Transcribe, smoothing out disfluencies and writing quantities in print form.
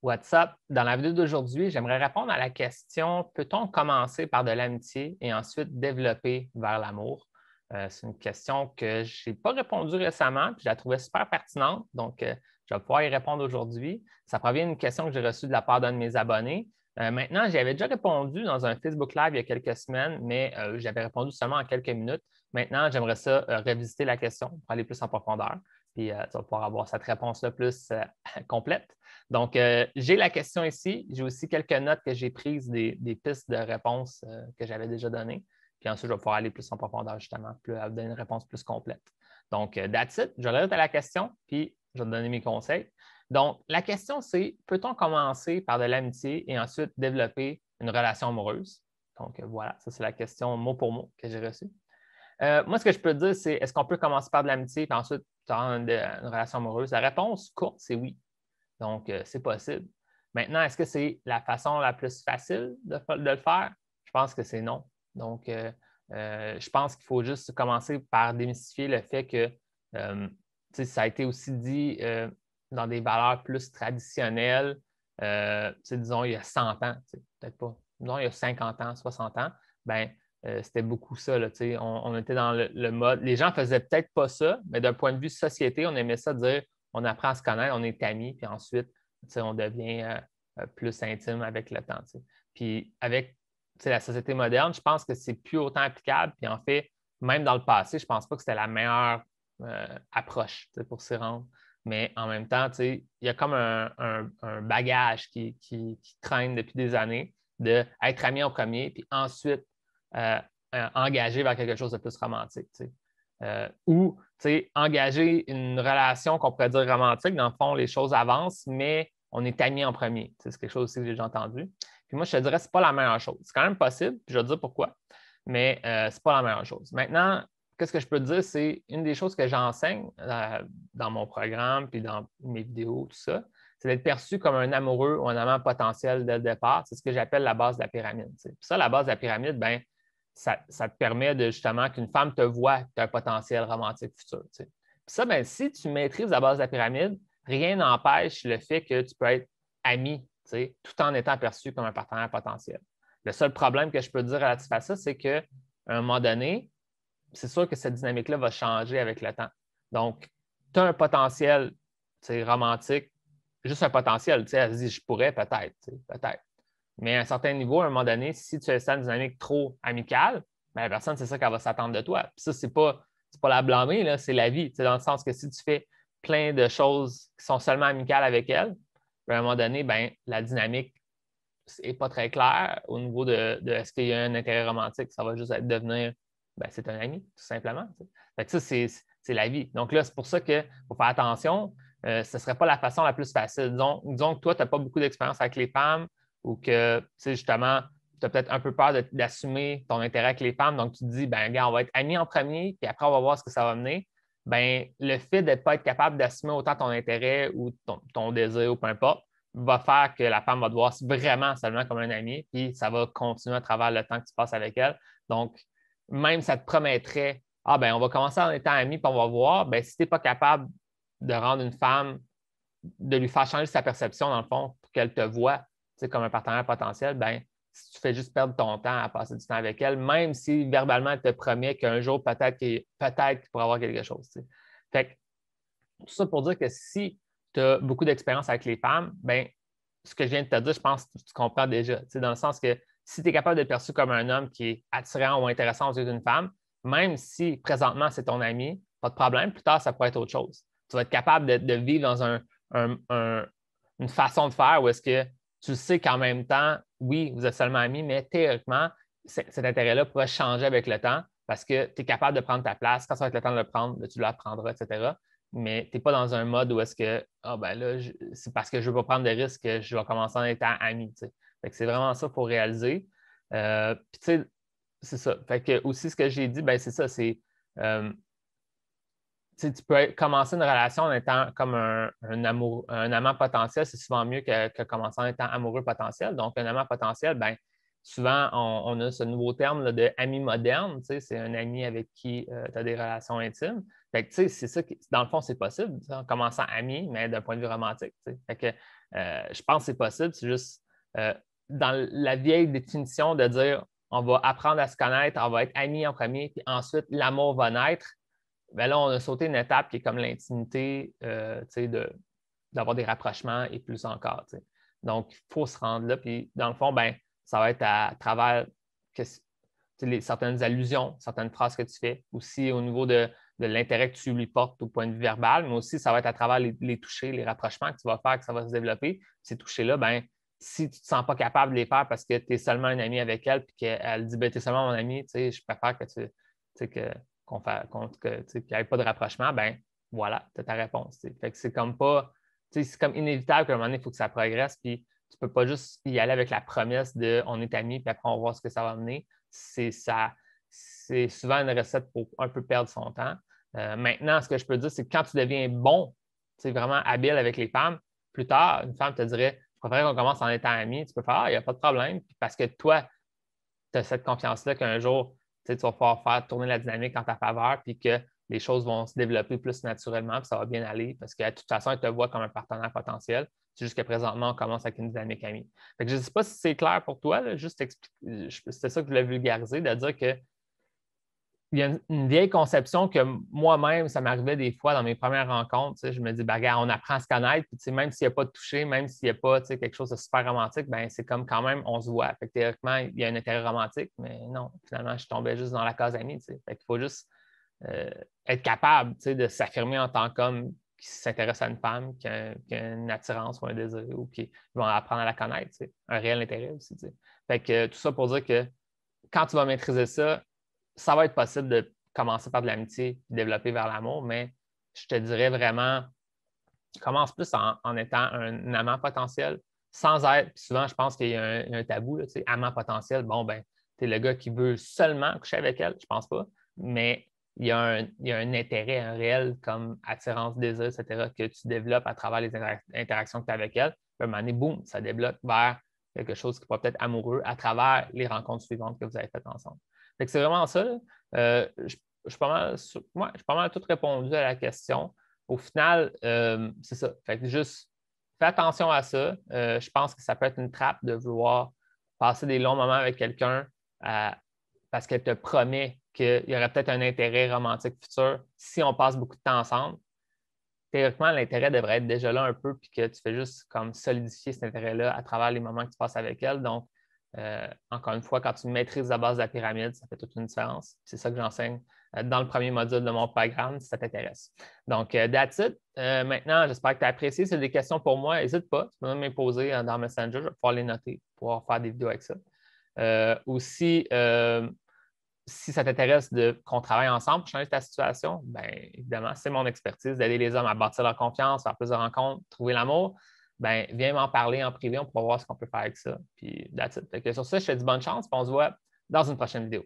What's up? Dans la vidéo d'aujourd'hui, j'aimerais répondre à la question: peut-on commencer par de l'amitié et ensuite développer vers l'amour? C'est une question que je n'ai pas répondu récemment, puis je la trouvais super pertinente, donc je vais pouvoir y répondre aujourd'hui. Ça provient d'une question que j'ai reçue de la part d'un de mes abonnés. Maintenant, j'y avais déjà répondu dans un Facebook Live il y a quelques semaines, mais j'avais répondu seulement en quelques minutes. Maintenant, j'aimerais ça revisiter la question pour aller plus en profondeur, puis tu vas pouvoir avoir cette réponse-là plus complète. Donc, j'ai la question ici. J'ai aussi quelques notes que j'ai prises des pistes de réponses que j'avais déjà données. Puis ensuite, je vais pouvoir aller plus en profondeur, justement, à donner une réponse plus complète. Donc, that's it. Je regarde à la question, puis je vais te donner mes conseils. Donc, la question, c'est: peut-on commencer par de l'amitié et ensuite développer une relation amoureuse? Donc, voilà, ça, c'est la question mot pour mot que j'ai reçue. Moi, ce que je peux te dire, c'est: est-ce qu'on peut commencer par de l'amitié et ensuite avoir une relation amoureuse? La réponse courte, c'est oui. Donc, c'est possible. Maintenant, est-ce que c'est la façon la plus facile de le faire? Je pense que c'est non. Donc, je pense qu'il faut juste commencer par démystifier le fait que ça a été aussi dit dans des valeurs plus traditionnelles, disons, il y a 100 ans, peut-être pas, disons, il y a 50 ans, 60 ans, bien, c'était beaucoup ça. Là, on était dans le mode. Les gens ne faisaient peut-être pas ça, mais d'un point de vue société, on aimait ça dire: on apprend à se connaître, on est amis, puis ensuite, on devient plus intime avec le temps. Puis avec la société moderne, je pense que c'est plus autant applicable. Puis en fait, même dans le passé, je ne pense pas que c'était la meilleure approche pour s'y rendre. Mais en même temps, il y a comme un bagage qui traîne depuis des années d'être ami en premier, puis ensuite engagé vers quelque chose de plus romantique. Ou engager une relation qu'on pourrait dire romantique. Dans le fond, les choses avancent, mais on est amis en premier. C'est quelque chose aussi que j'ai déjà entendu. Puis moi, je te dirais que ce n'est pas la meilleure chose. C'est quand même possible, puis je vais te dire pourquoi, mais ce n'est pas la meilleure chose. Maintenant, qu'est-ce que je peux te dire? C'est une des choses que j'enseigne dans mon programme, puis dans mes vidéos, tout ça, c'est d'être perçu comme un amoureux ou un amant potentiel dès le départ. C'est ce que j'appelle la base de la pyramide. Puis ça, la base de la pyramide, bien, ça te permet de justement qu'une femme te voit que tu as un potentiel romantique futur. Puis ça, bien, si tu maîtrises la base de la pyramide, rien n'empêche le fait que tu peux être ami, tout en étant perçu comme un partenaire potentiel. Le seul problème que je peux dire relatif à ça, c'est qu'à un moment donné, c'est sûr que cette dynamique-là va changer avec le temps. Donc, tu as un potentiel romantique, juste un potentiel. Elle se dit: je pourrais peut-être, peut-être. Mais à un certain niveau, à un moment donné, si tu as une dynamique trop amicale, bien, la personne, c'est ça qu'elle va s'attendre de toi. Puis ça, c'est pas la blâmer, c'est la vie. Dans le sens que si tu fais plein de choses qui sont seulement amicales avec elle, bien, à un moment donné, bien, la dynamique n'est pas très claire au niveau de est-ce qu'il y a un intérêt romantique. Ça va juste être devenir, bien, c'est un ami, tout simplement. Fait que ça, c'est la vie. Donc là, c'est pour ça qu'il faut faire attention. Ce ne serait pas la façon la plus facile. Disons que toi, tu n'as pas beaucoup d'expérience avec les femmes, ou que, justement, tu as peut-être un peu peur d'assumer ton intérêt avec les femmes. Donc, tu te dis: ben, gars, on va être amis en premier, puis après, on va voir ce que ça va mener. Ben, le fait de ne pas être capable d'assumer autant ton intérêt ou ton désir ou peu importe va faire que la femme va te voir vraiment seulement comme un ami, puis ça va continuer à travers le temps que tu passes avec elle. Donc, même ça te promettrait: ah, ben, on va commencer en étant amis, puis on va voir. Ben, si tu n'es pas capable de rendre une femme, de lui faire changer sa perception, dans le fond, pour qu'elle te voie comme un partenaire potentiel, bien, si tu fais juste perdre ton temps à passer du temps avec elle, même si verbalement elle te promet qu'un jour, peut-être qu'il pourra avoir quelque chose. Fait que, tout ça pour dire que si tu as beaucoup d'expérience avec les femmes, bien, ce que je viens de te dire, je pense que tu comprends déjà. Dans le sens que si tu es capable d'être perçu comme un homme qui est attirant ou intéressant aux yeux d'une femme, même si présentement c'est ton ami, pas de problème, plus tard, ça pourrait être autre chose. Tu vas être capable de vivre dans une façon de faire où est-ce que tu sais qu'en même temps, oui, vous êtes seulement amis, mais théoriquement, cet intérêt-là pourrait changer avec le temps parce que tu es capable de prendre ta place. Quand ça va être le temps de le prendre, tu la prendras, etc. Mais tu n'es pas dans un mode où est-ce que, ah ben là, c'est parce que je ne veux pas prendre de risques que je vais commencer en étant ami. C'est vraiment ça qu'il faut réaliser. Puis tu sais, c'est ça. Fait que aussi, ce que j'ai dit, ben c'est ça, c'est tu peux commencer une relation en étant comme un amant potentiel, c'est souvent mieux que commencer en étant amoureux potentiel. Donc, un amant potentiel, bien, souvent, on a ce nouveau terme là, de ami moderne. C'est un ami avec qui tu as des relations intimes. Fait que, c'est ça qui, dans le fond, c'est possible, en commençant ami, mais d'un point de vue romantique. Fait que Je pense que c'est possible. C'est juste dans la vieille définition de dire on va apprendre à se connaître, on va être amis en premier, puis ensuite l'amour va naître. Bien là, on a sauté une étape qui est comme l'intimité, d'avoir des rapprochements et plus encore. T'sais. Donc, il faut se rendre là. Puis, dans le fond, ben, ça va être à travers certaines allusions, certaines phrases que tu fais, aussi au niveau de l'intérêt que tu lui portes au point de vue verbal, mais aussi ça va être à travers les touchés, les rapprochements que tu vas faire, que ça va se développer. Ces touchés-là, ben, si tu ne te sens pas capable de les faire parce que tu es seulement un ami avec elle et qu'elle dit ben, tu es seulement mon ami, je préfère que qu'il n'y ait pas de rapprochement, ben voilà, tu as ta réponse. Fait que c'est comme pas, c'est comme inévitable qu'à un moment donné, il faut que ça progresse, puis tu ne peux pas juste y aller avec la promesse de on est amis, puis après on va voir ce que ça va mener. C'est souvent une recette pour un peu perdre son temps. Maintenant, ce que je peux dire, c'est que quand tu deviens bon, vraiment habile avec les femmes, plus tard, une femme te dirait je préfère qu'on commence en étant amis. Tu peux faire il n'y a pas de problème. Puis parce que toi, tu as cette confiance-là qu'un jour, tu vas pouvoir faire tourner la dynamique en ta faveur, puis que les choses vont se développer plus naturellement, puis ça va bien aller, parce que de toute façon, elle te voit comme un partenaire potentiel. C'est juste que présentement, on commence avec une dynamique amie. Fait que je ne sais pas si c'est clair pour toi, là, juste c'était ça que je voulais vulgariser, de dire que il y a une vieille conception que moi-même, ça m'arrivait des fois dans mes premières rencontres. Je me dis, ben, regarde, on apprend à se connaître, puis même s'il n'y a pas de toucher, même s'il n'y a pas quelque chose de super romantique, ben, c'est comme quand même, on se voit. Fait que, théoriquement, il y a un intérêt romantique, mais non, finalement, je tombais juste dans la case amie. Fait qu'il faut juste être capable de s'affirmer en tant qu'homme qui s'intéresse à une femme, qui a une attirance ou un désir, ou qui va apprendre à la connaître, un réel intérêt aussi. Fait que tout ça pour dire que quand tu vas maîtriser ça, ça va être possible de commencer par de l'amitié, développer vers l'amour, mais je te dirais vraiment, commence plus en étant un amant potentiel, sans être, puis souvent je pense qu'il y a un tabou, là, amant potentiel, bon, ben, tu es le gars qui veut seulement coucher avec elle, je pense pas, mais il y a un intérêt, un réel comme attirance, désir, etc., que tu développes à travers les interactions que tu as avec elle. Puis à un moment donné, boum, ça débloque vers quelque chose qui pourrait peut être amoureux à travers les rencontres suivantes que vous avez faites ensemble. Fait que c'est vraiment ça. Je suis pas mal tout répondu à la question. Au final, c'est ça. Fait que juste fais attention à ça. Je pense que ça peut être une trappe de vouloir passer des longs moments avec quelqu'un parce qu'elle te promet qu'il y aurait peut-être un intérêt romantique futur si on passe beaucoup de temps ensemble. Théoriquement, l'intérêt devrait être déjà là un peu, puis que tu fais juste comme solidifier cet intérêt-là à travers les moments que tu passes avec elle. Donc, encore une fois, quand tu maîtrises la base de la pyramide, ça fait toute une différence. C'est ça que j'enseigne dans le premier module de mon programme, si ça t'intéresse. Donc, that's it. Maintenant, j'espère que tu as apprécié. Si tu as des questions pour moi, n'hésite pas. Tu peux même me poser dans Messenger. Je vais pouvoir les noter pour pouvoir faire des vidéos avec ça. Aussi, si ça t'intéresse qu'on travaille ensemble pour changer ta situation, bien évidemment, c'est mon expertise d'aider les hommes à bâtir leur confiance, faire plus de rencontres, trouver l'amour. Bien, viens m'en parler en privé, on pourra voir ce qu'on peut faire avec ça. Puis, that's it. Fait que sur ça, je te dis bonne chance, puis on se voit dans une prochaine vidéo.